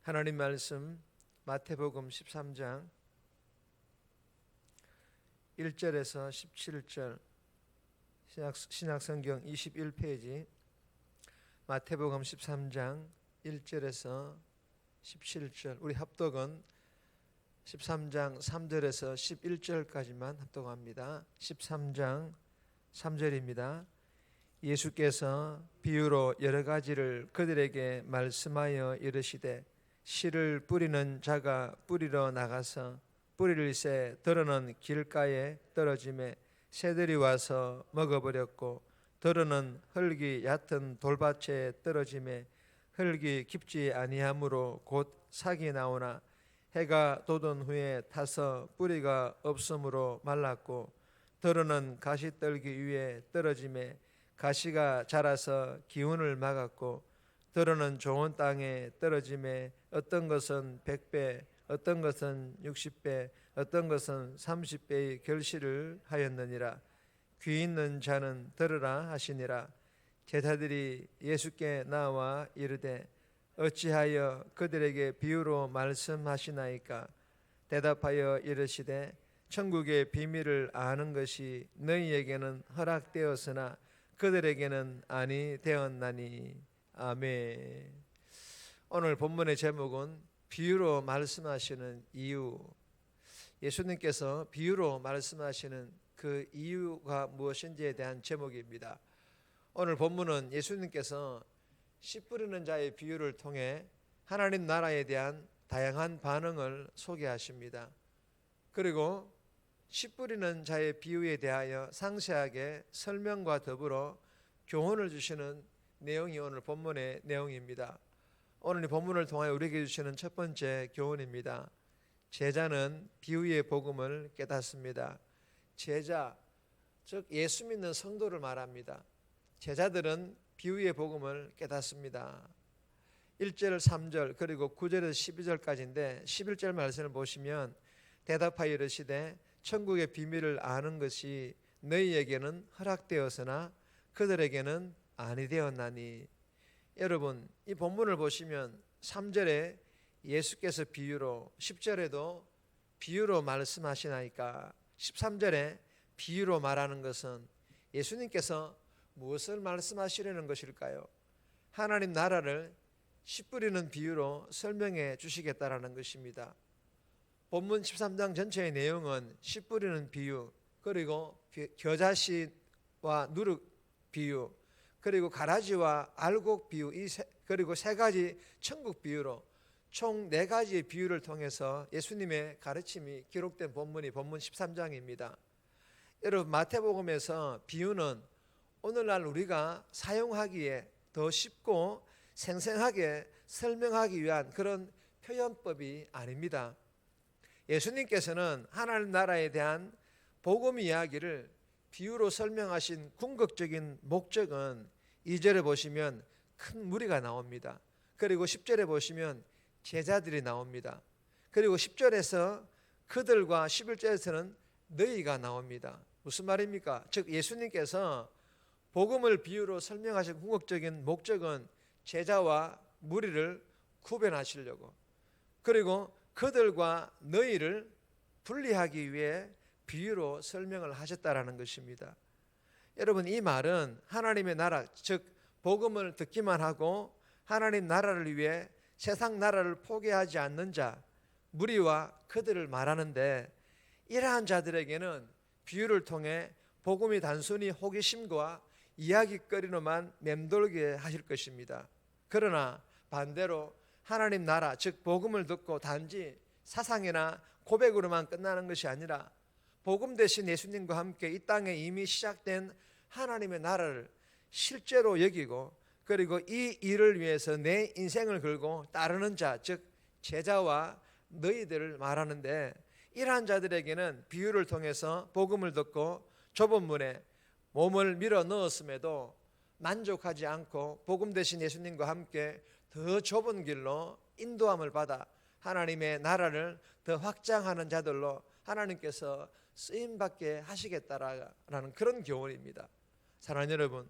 하나님 말씀 마태복음 13장 1절에서 17절 신약성경 21페이지 마태복음 13장 1절에서 17절 우리 합독은 13장 3절에서 11절까지만 합독합니다. 13장 3절입니다. 예수께서 비유로 여러 가지를 그들에게 말씀하여 이르시되 씨를 뿌리는 자가 뿌리러 나가서 뿌리를 새 더러는 길가에 떨어짐에 새들이 와서 먹어버렸고 더러는 흙이 얕은 돌밭에 떨어짐에 흙이 깊지 아니하므로 곧 삭이 나오나 해가 돋은 후에 타서 뿌리가 없으므로 말랐고 더러는 가시떨기 위에 떨어짐에 가시가 자라서 기운을 막았고 더러는 좋은 땅에 떨어짐에 어떤 것은 100배 어떤 것은 60배 어떤 것은 30배의 결실을 하였느니라. 귀 있는 자는 들으라 하시니라. 제자들이 예수께 나와 이르되 어찌하여 그들에게 비유로 말씀하시나이까? 대답하여 이르시되 천국의 비밀을 아는 것이 너희에게는 허락되었으나 그들에게는 아니 되었나니. 아멘. 오늘 본문의 제목은 비유로 말씀하시는 이유. 예수님께서 비유로 말씀하시는 그 이유가 무엇인지에 대한 제목입니다. 오늘 본문은 예수님께서 씨 뿌리는 자의 비유를 통해 하나님 나라에 대한 다양한 반응을 소개하십니다. 그리고 씨 뿌리는 자의 비유에 대하여 상세하게 설명과 더불어 교훈을 주시는 내용이 오늘 본문의 내용입니다. 오늘 이 본문을 통하여 우리에게 주시는 첫 번째 교훈입니다. 제자는 비유의 복음을 깨닫습니다. 제자, 즉 예수 믿는 성도를 말합니다. 제자들은 비유의 복음을 깨닫습니다. 1절, 3절 그리고 9절에서 12절까지인데 11절 말씀을 보시면 대답하여 이르시되 천국의 비밀을 아는 것이 너희에게는 허락되었으나 그들에게는 아니 되었나니. 여러분 이 본문을 보시면 3절에 예수께서 비유로 10절에도 비유로 말씀하시나이까 13절에 비유로 말하는 것은 예수님께서 무엇을 말씀하시려는 것일까요? 하나님 나라를 씨 뿌리는 비유로 설명해 주시겠다라는 것입니다. 본문 13장 전체의 내용은 씨 뿌리는 비유 그리고 겨자씨와 누룩 비유 그리고 가라지와 알곡 비유 그리고 세 가지 천국 비유로 총 4가지의 비유를 통해서 예수님의 가르침이 기록된 본문이 본문 13장입니다. 여러분 마태복음에서 비유는 오늘날 우리가 사용하기에 더 쉽고 생생하게 설명하기 위한 그런 표현법이 아닙니다. 예수님께서는 하나님 나라에 대한 복음 이야기를 비유로 설명하신 궁극적인 목적은 2절에 보시면 큰 무리가 나옵니다. 그리고 10절에 보시면 제자들이 나옵니다. 그리고 10절에서 그들과 11절에서는 너희가 나옵니다. 무슨 말입니까? 즉 예수님께서 복음을 비유로 설명하신 궁극적인 목적은 제자와 무리를 구별하시려고 그리고 그들과 너희를 분리하기 위해 비유로 설명을 하셨다라는 것입니다. 여러분 이 말은 하나님의 나라 즉 복음을 듣기만 하고 하나님 나라를 위해 세상 나라를 포기하지 않는 자 무리와 그들을 말하는데 이러한 자들에게는 비유를 통해 복음이 단순히 호기심과 이야기거리로만 맴돌게 하실 것입니다. 그러나 반대로 하나님 나라 즉 복음을 듣고 단지 사상이나 고백으로만 끝나는 것이 아니라 복음 대신 예수님과 함께 이 땅에 이미 시작된 하나님의 나라를 실제로 여기고 그리고 이 일을 위해서 내 인생을 걸고 따르는 자 즉 제자와 너희들을 말하는데 이러한 자들에게는 비유를 통해서 복음을 듣고 좁은 문에 몸을 밀어 넣었음에도 만족하지 않고 복음 대신 예수님과 함께 더 좁은 길로 인도함을 받아 하나님의 나라를 더 확장하는 자들로 하나님께서 쓰임받게 하시겠다라는 그런 교훈입니다. 사랑하는 여러분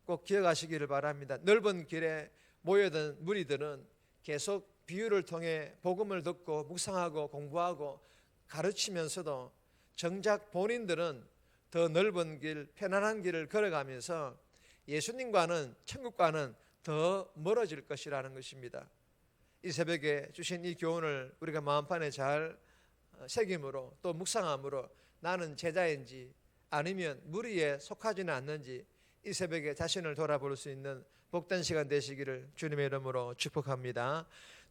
꼭 기억하시기를 바랍니다. 넓은 길에 모여든 무리들은 계속 비유를 통해 복음을 듣고 묵상하고 공부하고 가르치면서도 정작 본인들은 더 넓은 길, 편안한 길을 걸어가면서 예수님과는, 천국과는 더 멀어질 것이라는 것입니다. 이 새벽에 주신 이 교훈을 우리가 마음판에 잘 새김으로, 또 묵상함으로 나는 제자인지 아니면 무리에 속하지는 않는지 이 새벽에 자신을 돌아볼 수 있는 복된 시간 되시기를 주님의 이름으로 축복합니다.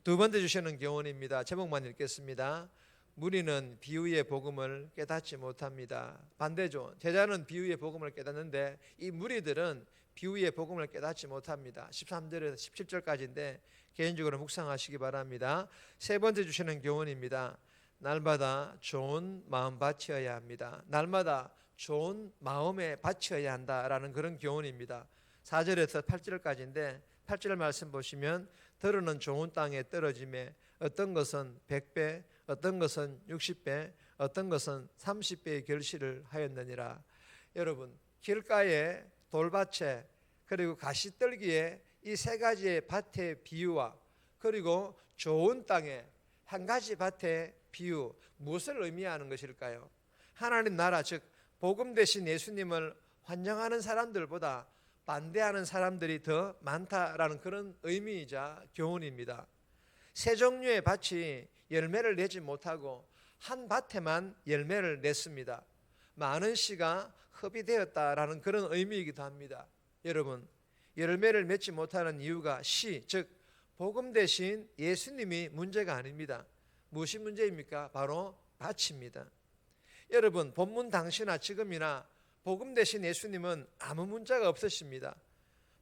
두 번째 주시는 교훈입니다. 제목만 읽겠습니다. 무리는 비유의 복음을 깨닫지 못합니다. 반대죠. 제자는 비유의 복음을 깨닫는데 이 무리들은 비유의 복음을 깨닫지 못합니다. 13절에서 17절까지인데 개인적으로 묵상하시기 바랍니다. 세 번째 주시는 교훈입니다. 날마다 좋은 마음 바치어야 합니다. 날마다 좋은 마음에 바치어야 한다라는 그런 교훈입니다. 4절에서 8절까지인데 8절 말씀 보시면 들으는 좋은 땅에 떨어짐에 어떤 것은 100배, 어떤 것은 60배, 어떤 것은 30배의 결실을 하였느니라. 여러분, 길가에 돌밭에 그리고 가시떨기에 이 세 가지의 밭의 비유와 그리고 좋은 땅에 한 가지 밭의 비유, 무엇을 의미하는 것일까요? 하나님 나라, 즉 복음 대신 예수님을 환영하는 사람들보다 반대하는 사람들이 더 많다라는 그런 의미이자 교훈입니다. 세 종류의 밭이 열매를 내지 못하고 한 밭에만 열매를 냈습니다. 많은 씨가 허비되었다라는 그런 의미이기도 합니다. 여러분, 열매를 맺지 못하는 이유가 씨, 즉 복음 대신 예수님이 문제가 아닙니다. 무엇이 문제입니까? 바로 밭입니다. 여러분, 본문 당시나 지금이나 복음 대신 예수님은 아무 문제가 없으십니다.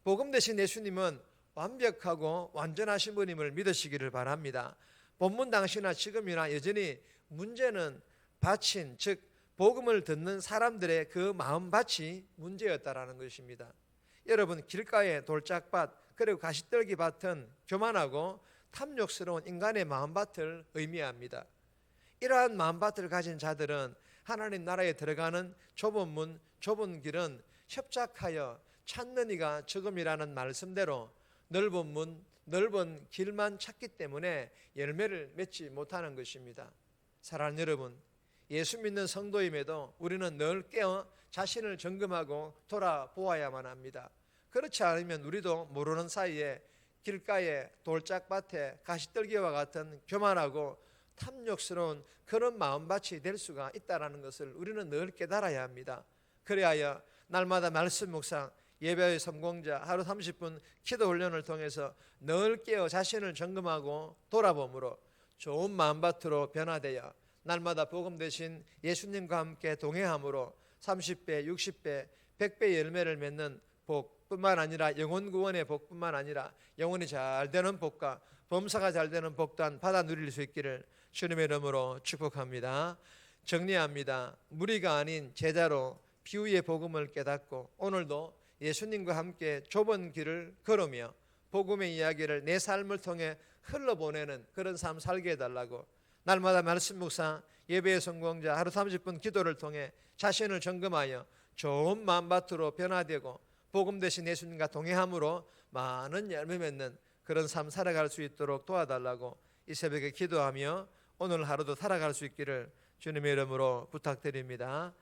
복음 대신 예수님은 완벽하고 완전하신 분임을 믿으시기를 바랍니다. 본문 당시나 지금이나 여전히 문제는 밭인, 즉 복음을 듣는 사람들의 그 마음밭이 문제였다라는 것입니다. 여러분, 길가의 돌짝밭 그리고 가시떨기 밭은 교만하고 탐욕스러운 인간의 마음밭을 의미합니다. 이러한 마음밭을 가진 자들은 하나님 나라에 들어가는 좁은 문, 좁은 길은 협착하여 찾는 이가 적음이라는 말씀대로 넓은 문, 넓은 길만 찾기 때문에 열매를 맺지 못하는 것입니다. 사랑하는 여러분, 예수 믿는 성도임에도 우리는 늘 깨어 자신을 점검하고 돌아보아야만 합니다. 그렇지 않으면 우리도 모르는 사이에 길가에 돌짝밭에 가시떨기와 같은 교만하고 탐욕스러운 그런 마음밭이 될 수가 있다는 것을 우리는 늘 깨달아야 합니다. 그래야 날마다 말씀 묵상, 예배의 성공자, 하루 30분 기도 훈련을 통해서 늘 깨어 자신을 점검하고 돌아봄으로 좋은 마음밭으로 변화되어 날마다 복음 대신 예수님과 함께 동행함으로 30배, 60배, 100배의 열매를 맺는 복뿐만 아니라 영혼 구원의 복뿐만 아니라 영혼이 잘 되는 복과 범사가 잘 되는 복 또한 받아 누릴 수 있기를 주님의 이름으로 축복합니다. 정리합니다. 무리가 아닌 제자로 비유의 복음을 깨닫고 오늘도 예수님과 함께 좁은 길을 걸으며 복음의 이야기를 내 삶을 통해 흘러보내는 그런 삶 살게 해달라고, 날마다 말씀 묵상, 예배의 성공자, 하루 30분 기도를 통해 자신을 점검하여 좋은 마음밭으로 변화되고 복음 대신 예수님과 동행함으로 많은 열매 맺는 그런 삶 살아갈 수 있도록 도와달라고 이 새벽에 기도하며 오늘 하루도 살아갈 수 있기를 주님의 이름으로 부탁드립니다.